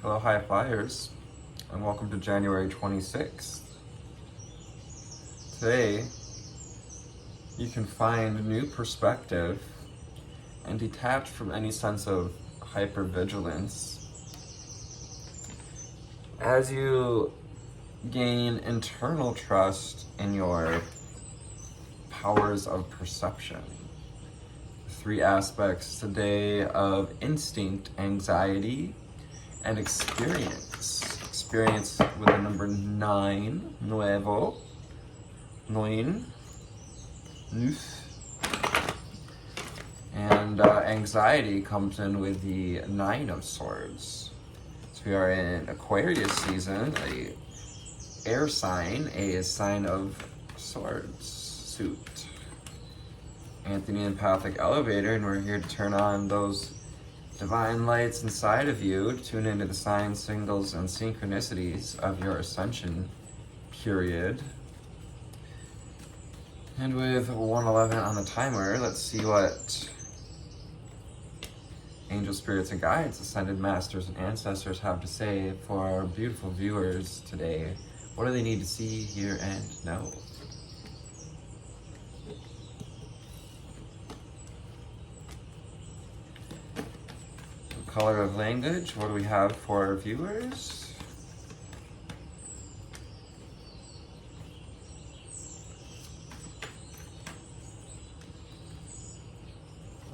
Hello, high flyers, and welcome to January 26th. Today, you can find new perspective and detach from any sense of hyper-vigilance as you gain internal trust in your powers of perception. 3 aspects today of instinct, anxiety, and experience. Experience with the number 9, nuevo, neun, neuf. And anxiety comes in with the 9 of swords. So we are in Aquarius season, a air sign, a sign of swords suit. Anthony Empathic Elevator, and we're here to turn on those divine lights inside of you, tune into the signs, symbols, and synchronicities of your ascension period. And with 111 on the timer, let's see what angel spirits and guides, ascended masters and ancestors have to say for our beautiful viewers today. What do they need to see, hear, and know? Color of language, what do we have for our viewers?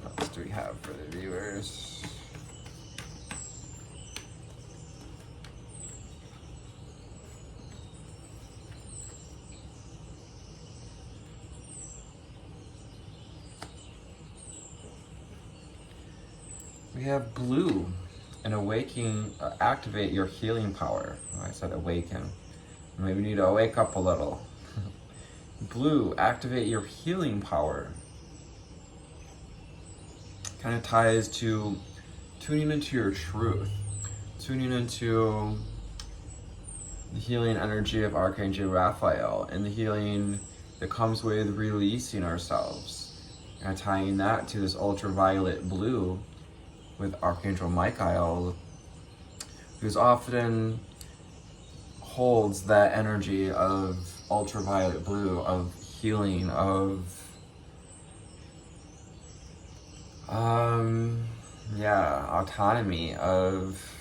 What else do we have for the viewers? We have blue, and awakening, activate your healing power. Oh, I said awaken. Maybe we need to wake up a little. Blue, activate your healing power. Kind of ties to tuning into your truth, tuning into the healing energy of Archangel Raphael, and the healing that comes with releasing ourselves. And tying that to this ultraviolet blue with Archangel Michael, who's often holds that energy of ultraviolet blue, of healing, of autonomy, of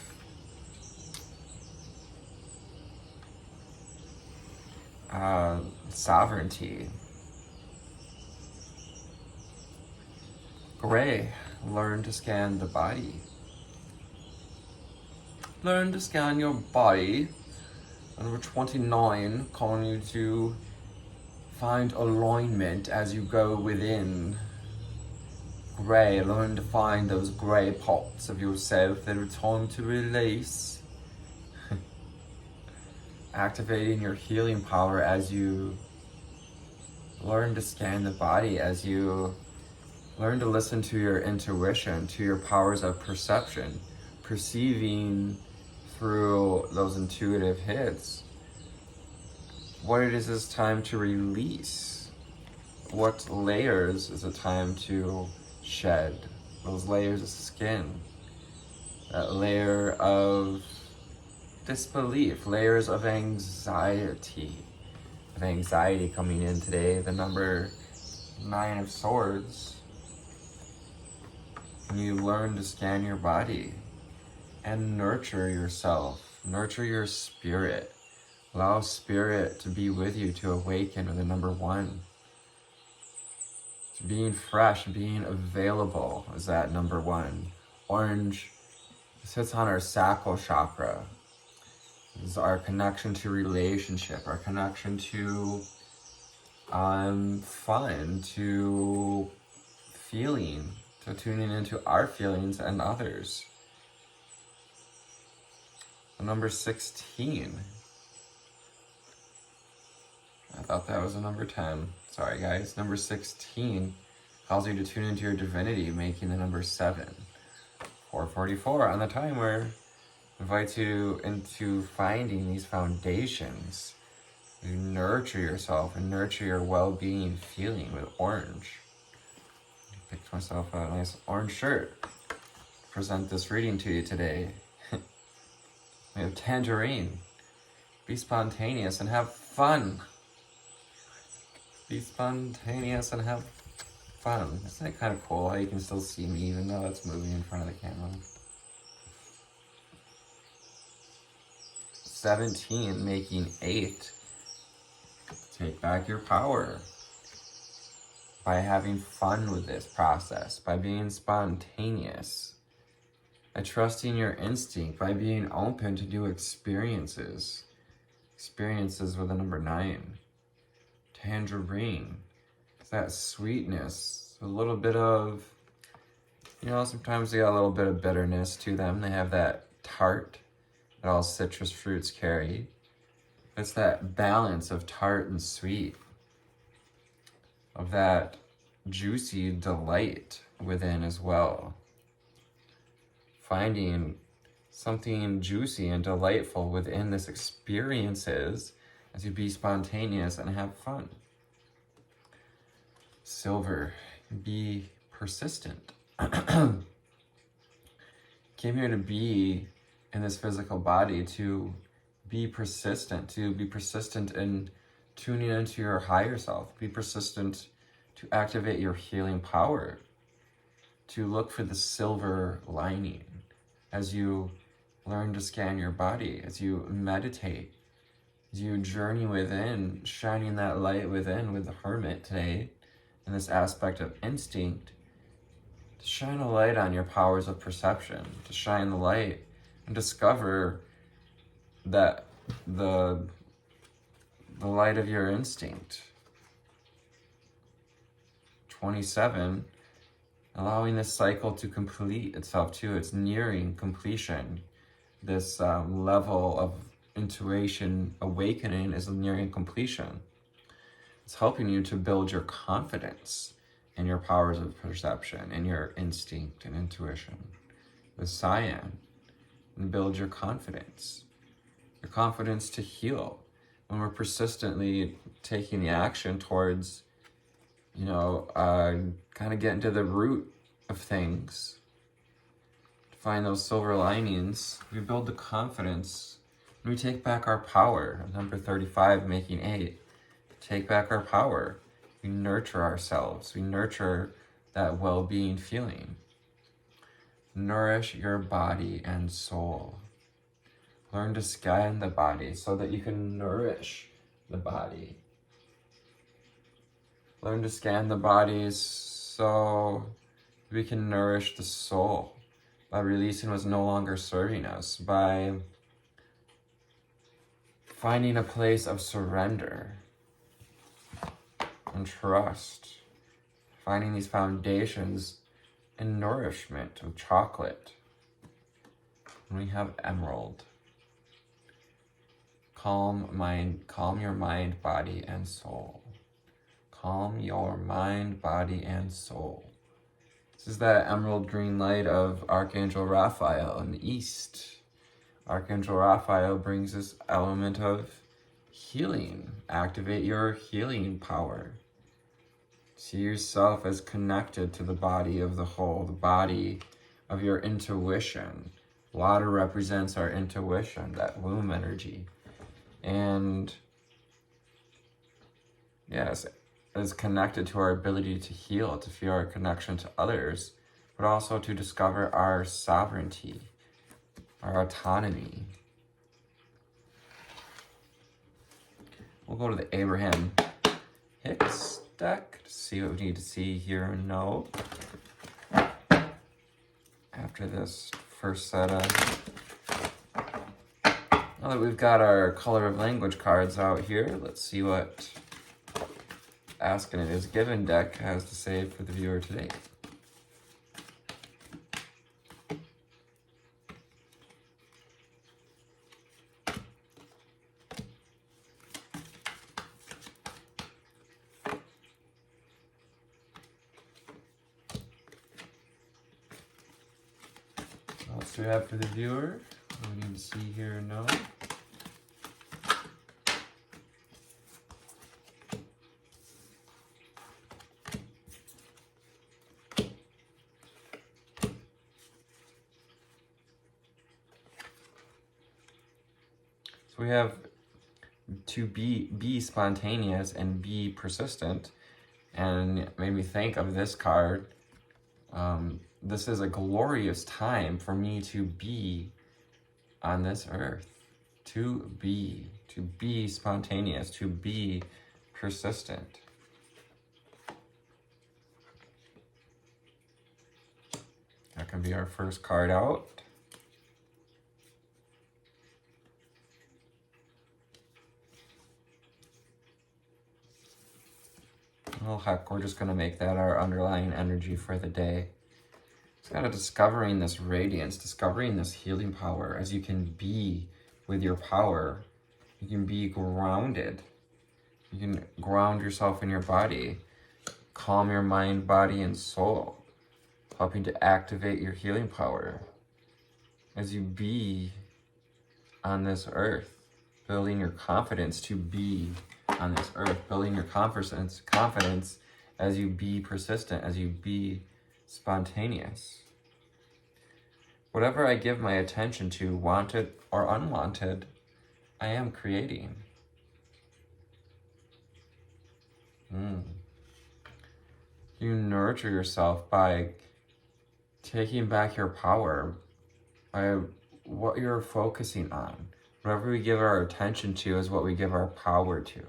sovereignty. Gray, learn to scan the body. Learn to scan your body. Number 29, calling you to find alignment as you go within. Gray, learn to find those gray parts of yourself that are time to release. Activating your healing power as you learn to scan the body, as you learn to listen to your intuition, to your powers of perception, perceiving through those intuitive hits what it is time to release. What layers is it time to shed? Those layers of skin, that layer of disbelief, layers of anxiety. Coming in today, the number 9 of swords. You learn to scan your body and nurture yourself, nurture your spirit. Allow spirit to be with you, to awaken with the number 1. To being fresh, being available is that number 1. Orange sits on our sacral chakra. This is our connection to relationship, our connection to fun, to feeling, to tuning into our feelings and others. Number 16. I thought that was a number 10. Sorry guys. Number 16 calls you to tune into your divinity, making the number 7. 4:44 on the timer invites you into finding these foundations. You nurture yourself and nurture your well-being feeling with orange. I picked myself a nice orange shirt to present this reading to you today. We have tangerine. Be spontaneous and have fun. Be spontaneous and have fun. Isn't that kind of cool how you can still see me even though it's moving in front of the camera? 17, making 8. Take back your power. By having fun with this process, by being spontaneous, by trusting your instinct, by being open to new experiences. Experiences with a number 9. Tangerine. It's that sweetness, a little bit of, sometimes they got a little bit of bitterness to them. They have that tart that all citrus fruits carry. It's that balance of tart and sweet, of that juicy delight within as well. Finding something juicy and delightful within this experiences as you be spontaneous and have fun. Silver, be persistent. Came here to be in this physical body, to be persistent in tuning into your higher self, be persistent to activate your healing power, to look for the silver lining as you learn to scan your body, as you meditate, as you journey within, shining that light within with the Hermit today, in this aspect of instinct, to shine a light on your powers of perception, to shine the light and discover that the light of your instinct. 27, allowing this cycle to complete itself too. It's nearing completion. This level of intuition awakening is nearing completion. It's helping you to build your confidence in your powers of perception, in your instinct and intuition. With Cyan, and build your confidence to heal. When we're persistently taking the action towards, kind of getting to the root of things, to find those silver linings, we build the confidence, and we take back our power. Number 35, making 8. Take back our power. We nurture ourselves. We nurture that well-being feeling. Nourish your body and soul. Learn to scan the body so that you can nourish the body. Learn to scan the body so we can nourish the soul by releasing what's no longer serving us, by finding a place of surrender and trust, finding these foundations and nourishment of chocolate. And we have Emerald. Calm your mind, body, and soul. Calm your mind, body, and soul. This is that emerald green light of Archangel Raphael in the East. Archangel Raphael brings this element of healing. Activate your healing power. See yourself as connected to the body of the whole, the body of your intuition. Water represents our intuition, that womb energy. And yes, is connected to our ability to heal, to feel our connection to others, but also to discover our sovereignty, our autonomy. We'll go to the Abraham Hicks deck to see what we need to see, hear, and know. After this first set of... Now that we've got our color of language cards out here, let's see what Asking It Is Given deck has to say for the viewer today. What else do we have for the viewer? What do we need to see, hear, and know? we have to be spontaneous and be persistent. And it made me think of this card. This is a glorious time for me to be on this earth, to be spontaneous, to be persistent. That can be our first card out. Oh heck, we're just going to make that our underlying energy for the day. It's kind of discovering this radiance, discovering this healing power. As you can be with your power, you can be grounded. You can ground yourself in your body, calm your mind, body, and soul, helping to activate your healing power. As you be on this earth, building your confidence to be on this earth, building your confidence as you be persistent, as you be spontaneous. Whatever I give my attention to, wanted or unwanted, I am creating. You nurture yourself by taking back your power, by what you're focusing on. Whatever we give our attention to is what we give our power to.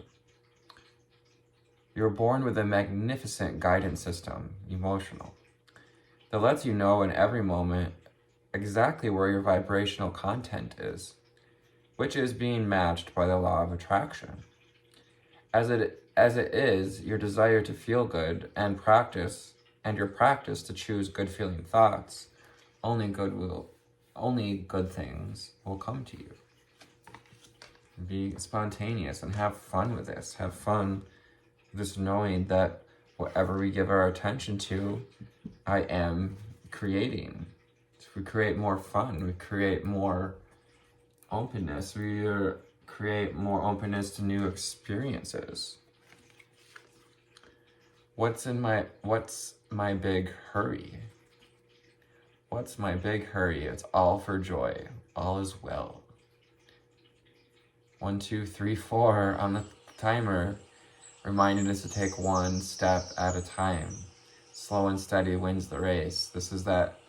You're born with a magnificent guidance system, emotional, that lets you know in every moment exactly where your vibrational content is, which is being matched by the law of attraction. As it is your desire to feel good and your practice to choose good feeling thoughts, only good things will come to you. Be spontaneous and have fun with this. Have fun just knowing that whatever we give our attention to, I am creating. So we create more fun, we create more openness, we create more openness to new experiences. What's my big hurry? What's my big hurry? It's all for joy. All is well. 1, 2, 3, 4 on the timer, reminding us to take one step at a time. Slow and steady wins the race. This is that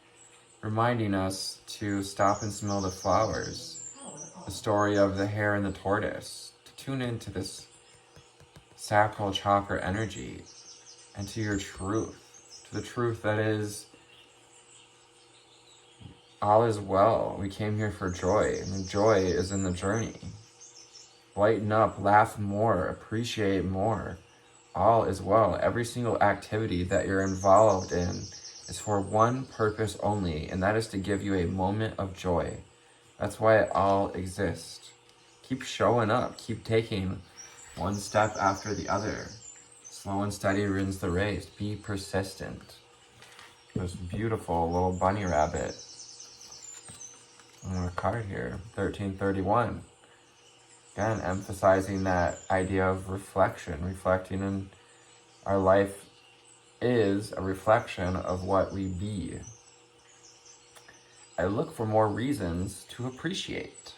reminding us to stop and smell the flowers. The story of the hare and the tortoise. To tune into this sacral chakra energy and to your truth. To the truth that is, all is well. We came here for joy, and the joy is in the journey. Lighten up, laugh more, appreciate more. All is well. Every single activity that you're involved in is for one purpose only, and that is to give you a moment of joy. That's why it all exists. Keep showing up. Keep taking one step after the other. Slow and steady wins the race. Be persistent. This beautiful little bunny rabbit. On a card here, 1331. Again, emphasizing that idea of reflection. Reflecting in our life is a reflection of what we be. I look for more reasons to appreciate.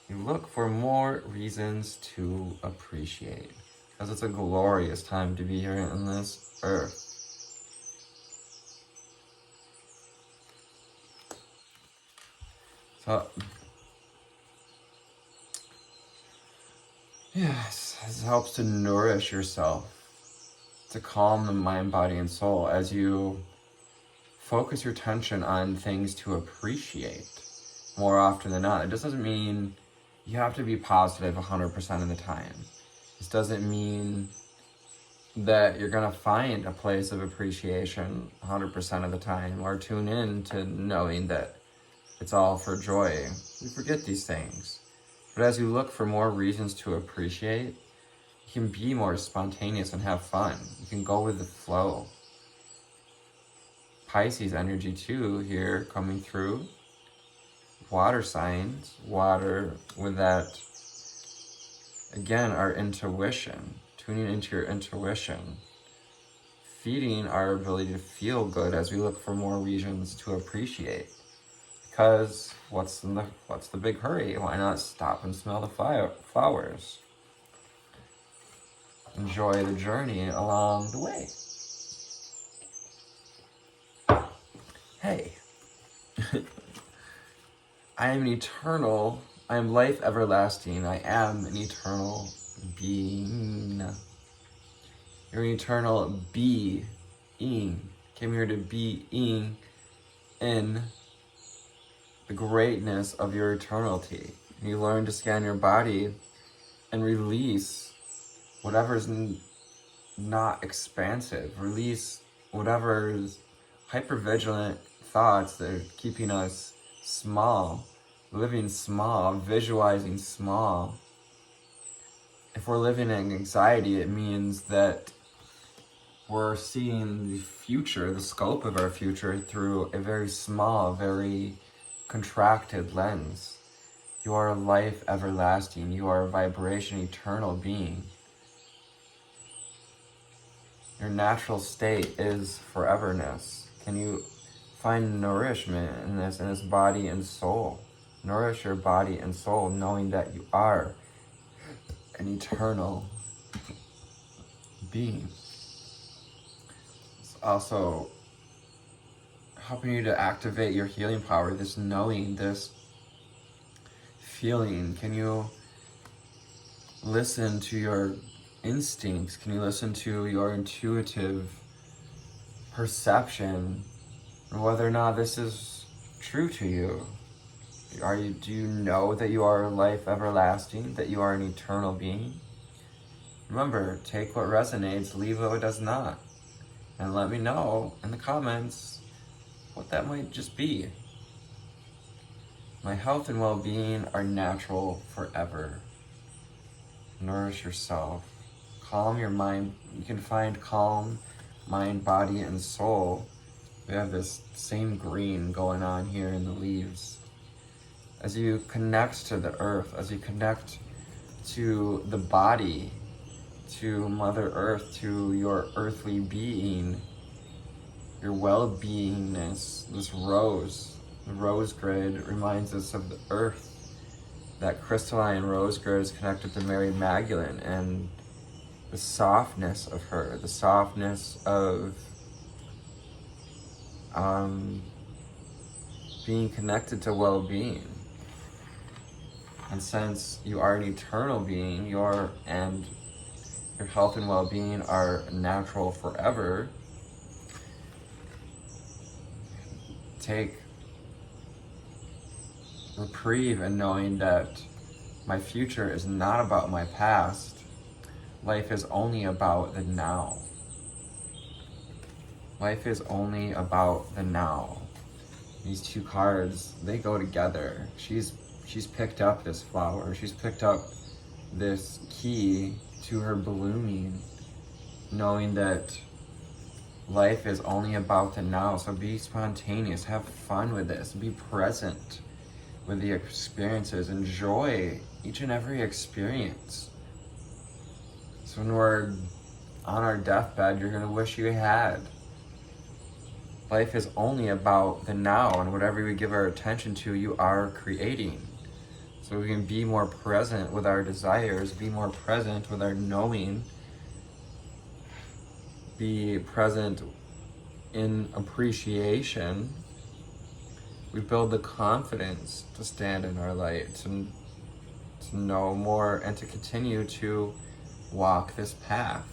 You look for more reasons to appreciate. Because it's a glorious time to be here on this earth. So, yes, this helps to nourish yourself, to calm the mind, body, and soul as you focus your attention on things to appreciate more often than not. It just doesn't mean you have to be positive 100% of the time. This doesn't mean that you're going to find a place of appreciation 100% of the time or tune in to knowing that it's all for joy. We forget these things. But as you look for more reasons to appreciate, you can be more spontaneous and have fun. You can go with the flow. Pisces energy too here coming through. Water signs, water with that, again, our intuition, tuning into your intuition, feeding our ability to feel good as we look for more reasons to appreciate. Because what's the big hurry? Why not stop and smell the flowers? Enjoy the journey along the way. Hey, I am eternal. I am life everlasting. I am an eternal being. You're an eternal being. Came here to being in the greatness of your eternity. You learn to scan your body and release whatever's not expansive. Release whatever's hyper-vigilant thoughts that are keeping us small, living small, visualizing small. If we're living in anxiety, it means that we're seeing the future, the scope of our future, through a very small, very contracted lens. You are life everlasting. You are a vibration, eternal being. Your natural state is foreverness. Can you find nourishment in this body and soul? Nourish your body and soul, knowing that you are an eternal being. It's also helping you to activate your healing power, this knowing, this feeling. Can you listen to your instincts? Can you listen to your intuitive perception, and whether or not this is true to you? Do you know that you are life everlasting, that you are an eternal being? Remember, take what resonates, leave what does not. And let me know in the comments what that might just be. My health and well-being are natural forever. Nourish yourself. Calm your mind. You can find calm, mind, body, and soul. We have this same green going on here in the leaves. As you connect to the earth, as you connect to the body, to Mother Earth, to your earthly being, your well-beingness, this rose, the rose grid reminds us of the earth. That crystalline rose grid is connected to Mary Magdalene and the softness of her, the softness of being connected to well-being. And since you are an eternal being, your health and well-being are natural forever, take reprieve in knowing that my future is not about my past. Life is only about the now. Life is only about the now. These two cards, they go together. She's picked up this flower. She's picked up this key to her blooming, knowing that life is only about the now. So be spontaneous, have fun with this, be present with the experiences, enjoy each and every experience. So when we're on our deathbed, you're gonna wish you had. Life is only about the now, and whatever we give our attention to, you are creating. So we can be more present with our desires, be more present with our knowing, be present in appreciation. We build the confidence to stand in our light, to know more, and to continue to walk this path.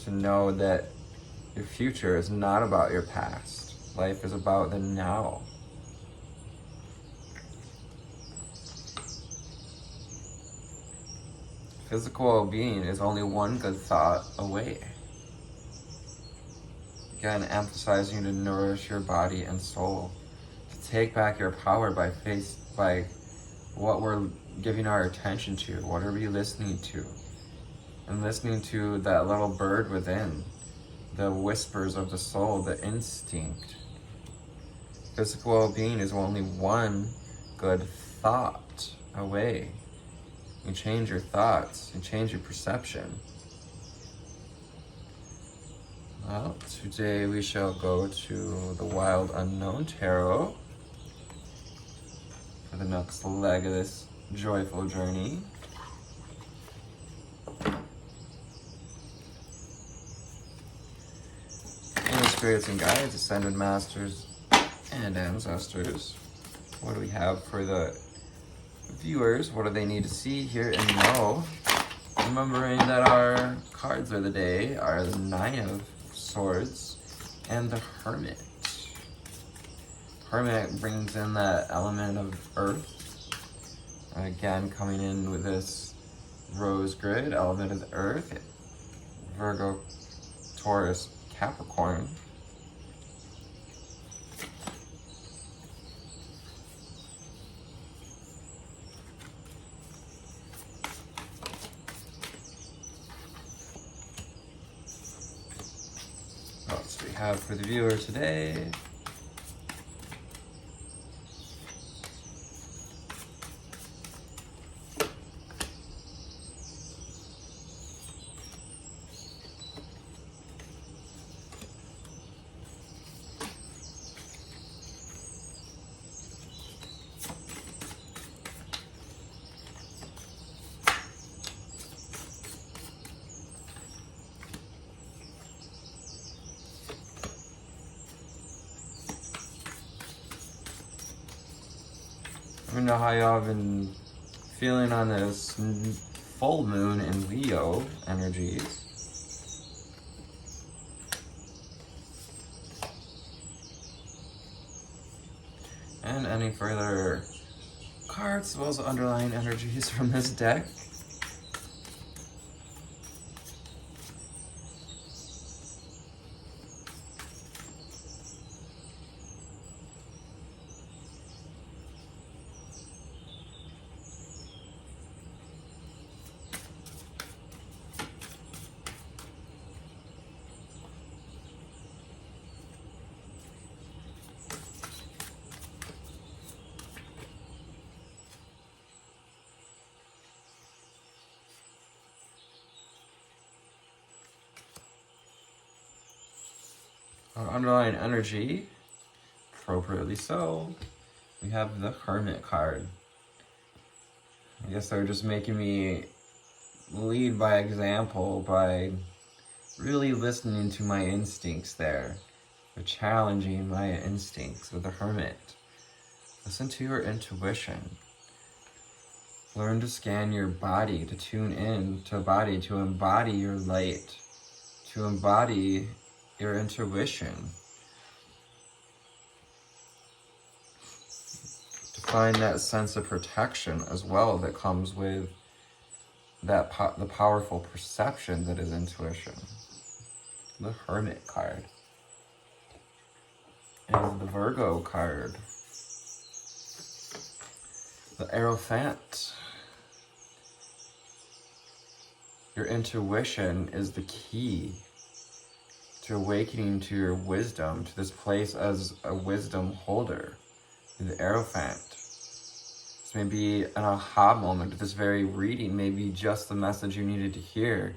To know that your future is not about your past. Life is about the now. Physical well-being is only one good thought away. Again, emphasizing to nourish your body and soul. To take back your power by what we're giving our attention to. What are we listening to? And listening to that little bird within. The whispers of the soul, the instinct. Physical well-being is only one good thought away. You change your thoughts, you change your perception. Well, today we shall go to the Wild Unknown Tarot. for the next leg of this joyful journey. And the spirits and guides, ascended masters, and ancestors. What do we have for the viewers? What do they need to see, hear, and know? Remembering that our cards of the day are the Nine of Swords and the Hermit. Hermit brings in that element of earth. Again, coming in with this rose grid, element of the earth. Virgo, Taurus, Capricorn. What else do we have for the viewer today? Let me know how y'all been feeling on this full moon in Leo energies. And any further cards as well as underlying energies from this deck. Our underlying energy, appropriately so, we have the Hermit card. I guess they're just making me lead by example by really listening to my instincts there. They're challenging my instincts with the Hermit. Listen to your intuition. Learn to scan your body, to tune in to body, to embody your light, to embody your intuition, to find that sense of protection as well that comes with that the powerful perception that is intuition. The Hermit card and the Virgo card, the Hierophant. Your intuition is the key to awakening to your wisdom, to this place as a wisdom holder. The Hierophant. This may be an aha moment. This very reading may be just the message you needed to hear.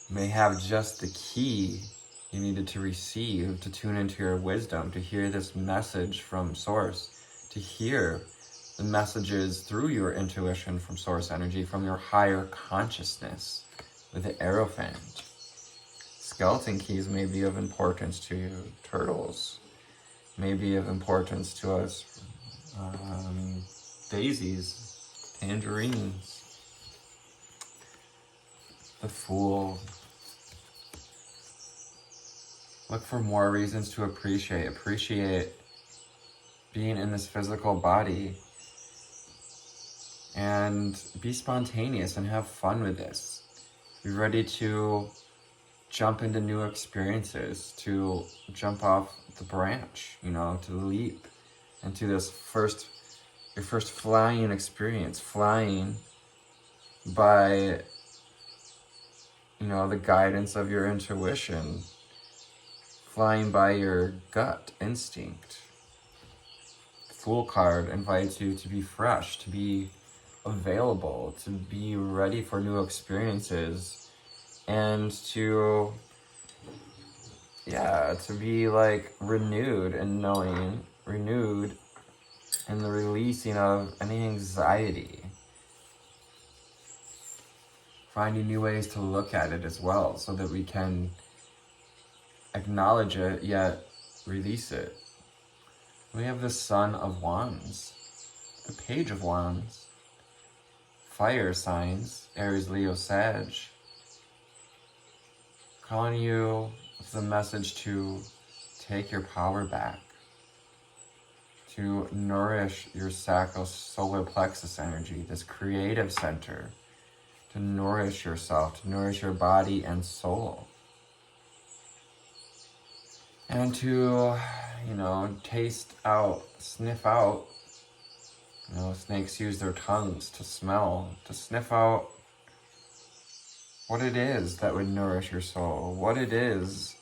You may have just the key you needed to receive to tune into your wisdom, to hear this message from Source, to hear the messages through your intuition from Source energy, from your higher consciousness with the Hierophant. Skeleton keys may be of importance to you. Turtles may be of importance to us. Daisies, tangerines, the Fool. Look for more reasons to appreciate being in this physical body, and be spontaneous and have fun with this. Be ready to jump into new experiences, to jump off the branch, to leap into this your first flying experience, flying by, the guidance of your intuition, flying by your gut instinct. Fool card invites you to be fresh, to be available, to be ready for new experiences, and to be like renewed and renewed and the releasing of any anxiety. Finding new ways to look at it as well, so that we can acknowledge it, yet release it. We have the Son of Wands, the Page of Wands, fire signs, Aries, Leo, Sag, calling you with the message to take your power back, to nourish your sacral solar plexus energy, this creative center, to nourish yourself, to nourish your body and soul. And to, taste out, sniff out. Snakes use their tongues to smell, to sniff out what it is that would nourish your soul, what it is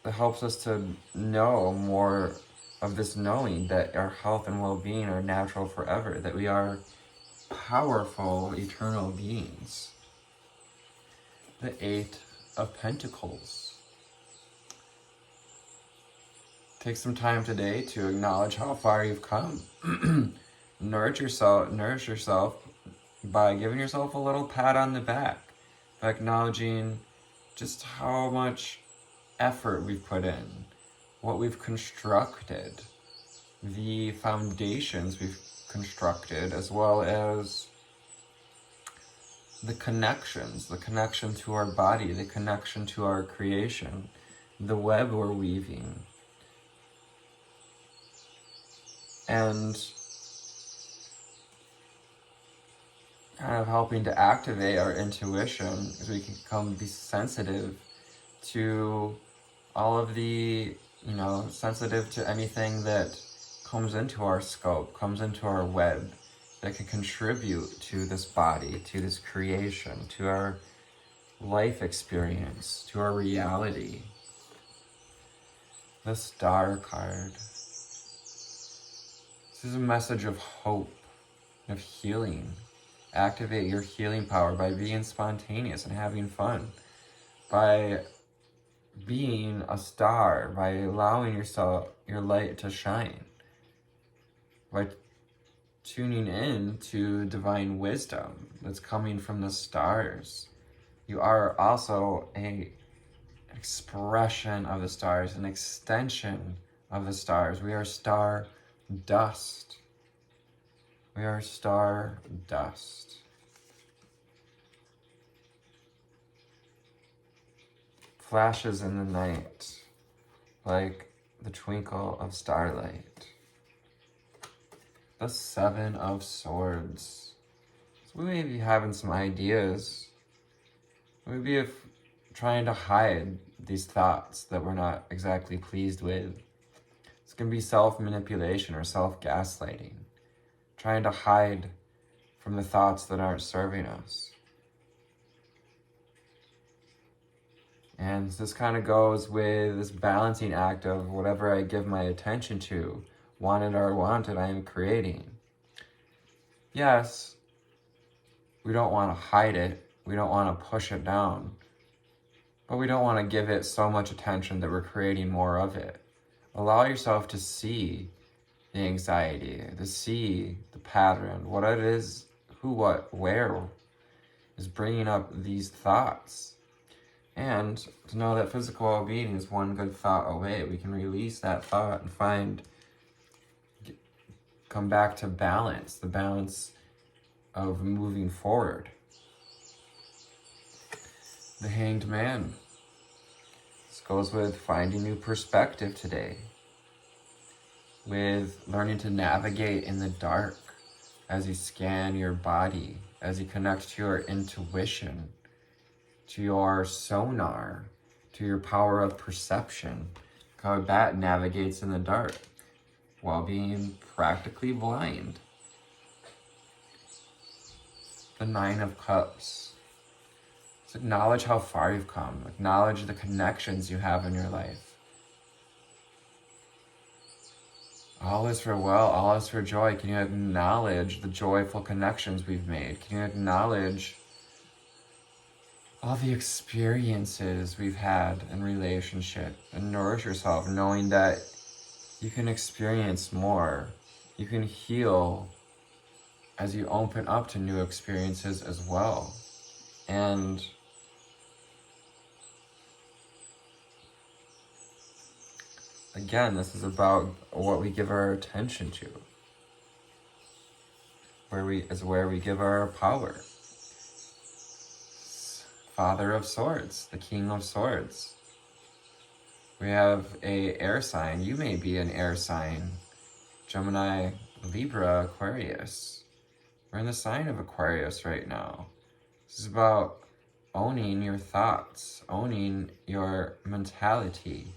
that helps us to know more of this knowing that our health and well-being are natural forever, that we are powerful, eternal beings. The Eight of Pentacles. Take some time today to acknowledge how far you've come. Nourish yourself by giving yourself a little pat on the back, by acknowledging just how much effort we've put in, what we've constructed, the foundations we've constructed, as well as the connections, the connection to our body, the connection to our creation, the web we're weaving. And kind of helping to activate our intuition as we can be sensitive to all of the, sensitive to anything that comes into our scope, comes into our web, that can contribute to this body, to this creation, to our life experience, to our reality. The Star card. This is a message of hope, of healing. Activate your healing power by being spontaneous and having fun, by being a star, by allowing your light to shine, by tuning in to divine wisdom that's coming from the stars. You are also an expression of the stars, an extension of the stars. We are star dust. We are star dust. Flashes in the night, like the twinkle of starlight. The Seven of Swords. So we may be having some ideas. Maybe if trying to hide these thoughts that we're not exactly pleased with. It's going to be self-manipulation or self-gaslighting. Trying to hide from the thoughts that aren't serving us. And this kind of goes with this balancing act of whatever I give my attention to, wanted or wanted, I am creating. Yes, we don't want to hide it. We don't want to push it down. But we don't want to give it so much attention that we're creating more of it. Allow yourself to see the anxiety, to see the pattern, what it is, who, what, where is bringing up these thoughts. And to know that physical well-being is one good thought away. We can release that thought and come back to balance, the balance of moving forward. The Hanged Man. This goes with finding new perspective today, with learning to navigate in the dark as you scan your body, as you connect to your intuition, to your sonar, to your power of perception. How a bat navigates in the dark while being practically blind. The Nine of Cups. So acknowledge how far you've come. Acknowledge the connections you have in your life. All is for well, all is for joy. Can you acknowledge the joyful connections we've made? Can you acknowledge all the experiences we've had in relationship, and nourish yourself knowing that you can experience more. You can heal as you open up to new experiences as well. And again, this is about what we give our attention to. Where we give our power. Father of Swords, the King of Swords. We have a air sign. You may be an air sign. Gemini, Libra, Aquarius. We're in the sign of Aquarius right now. This is about owning your thoughts, owning your mentality,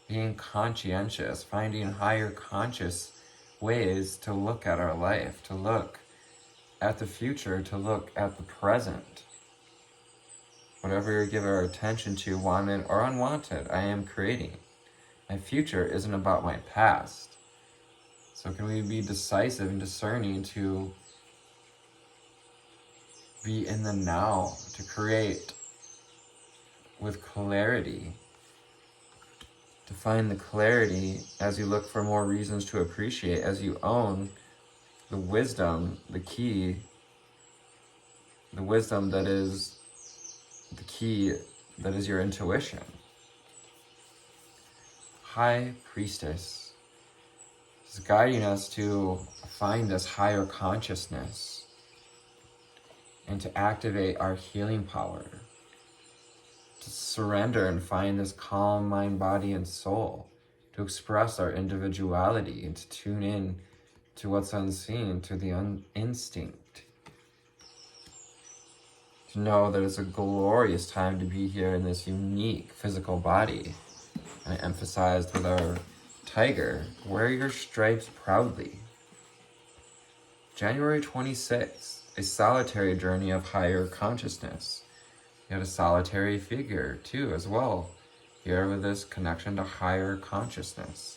being conscientious, finding higher conscious ways to look at our life, to look at the future, to look at the present. Whatever you give our attention to, wanted or unwanted, I am creating. My future isn't about my past. So can we be decisive and discerning to be in the now, to create with clarity, to find the clarity as you look for more reasons to appreciate, as you own the wisdom, the key, the wisdom that is the key, that is your intuition. High Priestess is guiding us to find this higher consciousness and to activate our healing power, to surrender and find this calm mind, body, and soul, to express our individuality and to tune in to what's unseen, to the instinct. To know that it's a glorious time to be here in this unique physical body. And I emphasized with our tiger, wear your stripes proudly. January 26th, a solitary journey of higher consciousness. You had a solitary figure too as well, here with this connection to higher consciousness.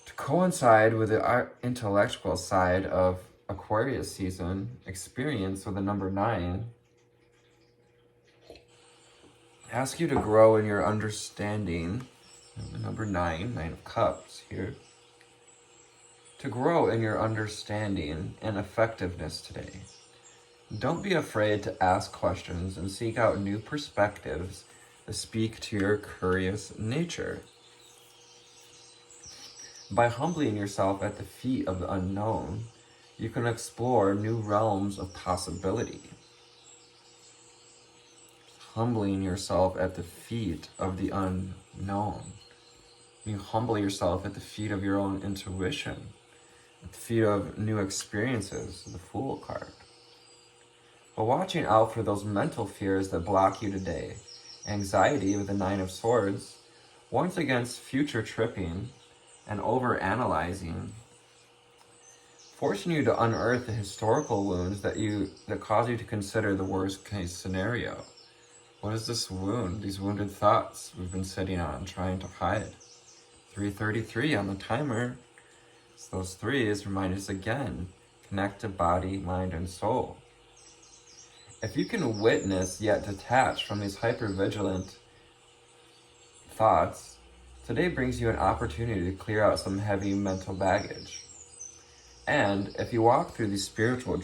To coincide with the intellectual side of Aquarius season, experience with the number 9, ask you to grow in your understanding. The number 9, 9 of Cups here. To grow in your understanding and effectiveness today. Don't be afraid to ask questions and seek out new perspectives that speak to your curious nature. By humbling yourself at the feet of the unknown, you can explore new realms of possibility. Humbling yourself at the feet of the unknown. You humble yourself at the feet of your own intuition, at the feet of new experiences, the Fool card. But watching out for those mental fears that block you today. Anxiety with the 9 of Swords warns against future tripping and over-analyzing, forcing you to unearth the historical wounds that cause you to consider the worst case scenario. What is this wound, these wounded thoughts we've been sitting on, trying to hide? 333 on the timer. So those 3s remind us again, connect to body, mind, and soul. If you can witness yet detach from these hyper-vigilant thoughts, today brings you an opportunity to clear out some heavy mental baggage. And if you walk through these spiritual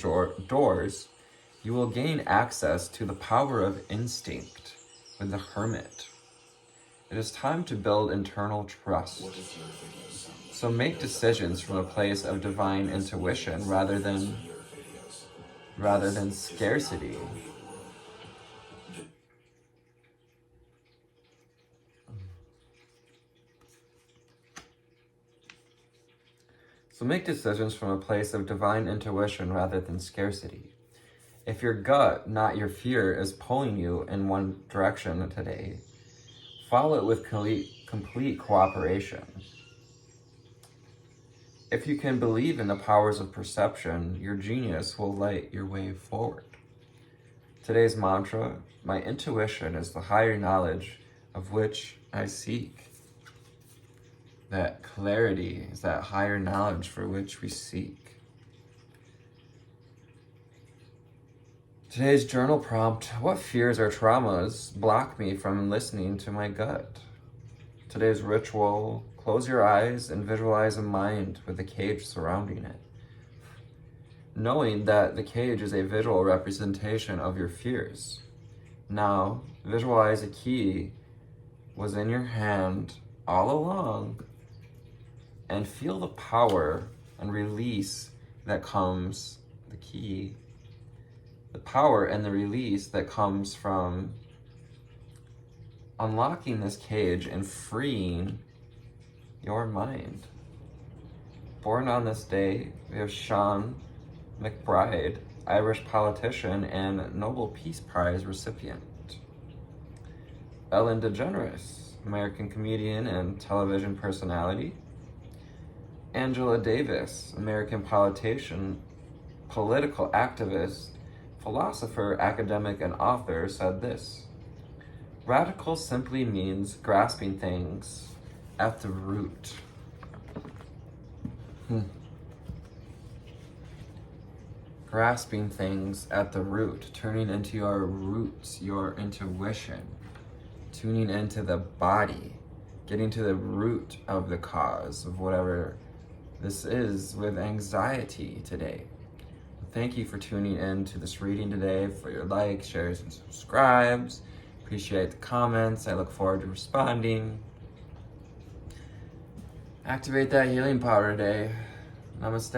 doors, you will gain access to the power of instinct with the Hermit. It is time to build internal trust. So make decisions from a place of divine intuition rather than scarcity. So make decisions from a place of divine intuition rather than scarcity. If your gut, not your fear, is pulling you in one direction today, follow it with complete cooperation. If you can believe in the powers of perception, your genius will light your way forward. Today's mantra, my intuition is the higher knowledge of which I seek. That clarity is that higher knowledge for which we seek. Today's journal prompt: what fears or traumas block me from listening to my gut? Today's ritual: close your eyes and visualize a mind with a cage surrounding it. Knowing that the cage is a visual representation of your fears. Now, visualize a key was in your hand all along and feel the power and release that comes, the power and the release that comes from unlocking this cage and freeing your mind. Born on this day, we have Sean McBride, Irish politician and Nobel Peace Prize recipient. Ellen DeGeneres, American comedian and television personality. Angela Davis, American politician, political activist, philosopher, academic, and author, said this: radical simply means grasping things at the root. Grasping things at the root, turning into your roots, your intuition, tuning into the body, getting to the root of the cause of whatever this is with anxiety today. Thank you for tuning in to this reading today, for your likes, shares, and subscribes. Appreciate the comments. I look forward to responding. Activate that healing power today. Namaste.